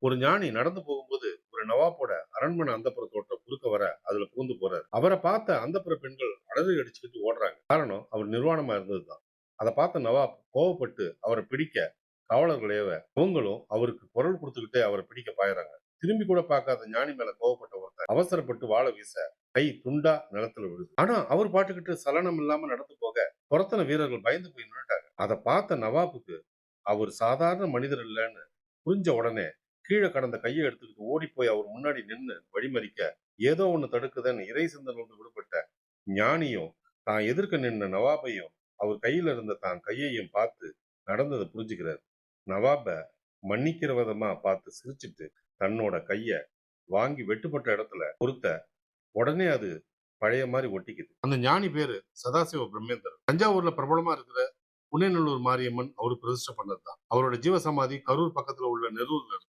ஒரு ஞானி நடந்து போகும்போது ஒரு நவாப்போட அரண்மனை அந்தப்புற தோட்டம் குறுக்க வர அதுல புகுந்து போறாரு. அவரை பார்த்த அந்தப்புற பெண்கள் அலறி அடிச்சுக்கிட்டு ஓடுறாங்க. காரணம் அவர் நிர்வாணமா இருந்ததுதான். அதை பார்த்த நவாப் கோவப்பட்டு அவரை பிடிக்க காவலர்கள் ஏவ அவங்களும் அவருக்கு குரல் கொடுத்துக்கிட்டே அவரை பிடிக்க பாயறாங்க. திரும்பி கூட பார்க்காத ஞானி மேல கோவப்பட்ட ஒருத்தர் அவசரப்பட்டு வாளை வீச கை துண்டா நிலத்துல விழுது. ஆனா அவர் பாட்டுக்கிட்டு சலனம் இல்லாம நடந்து போக துரத்தின வீரர்கள் பயந்து போய் நின்னுட்டாங்க. அதை பார்த்த நவாபுக்கு அவர் சாதாரண மனிதர் இல்லைன்னு புரிஞ்ச உடனே கீழே கடந்த கையை எடுத்துக்கிட்டு ஓடி போய் அவர் முன்னாடி நின்னு வழிமறிக்க ஏதோ ஒண்ணு தடுக்குதுன்னு இறை சிந்தனோடு விடுபட்ட ஞானியும் தான் எதிர்க்க நின்ன நவாபையும் அவர் கையில இருந்த தான் கையையும் பார்த்து நடந்ததை புரிஞ்சுக்கிறார். நவாப மன்னிக்கிற விதமா பார்த்து சிரிச்சிட்டு தன்னோட கைய வாங்கி வெட்டுப்பட்ட இடத்துல பொருத்த உடனே அது பழைய மாதிரி ஒட்டிக்குது. அந்த ஞானி பேரு சதாசிவ பிரம்மேந்திரன். தஞ்சாவூர்ல பிரபலமா இருக்கிற புனேநல்லூர் மாரியம்மன் அவரு பிரதிஷ்டை பண்ணதுதான். அவரோட ஜீவ சமாதி கரூர் பக்கத்துல உள்ள நெரூர்ல இருக்கு.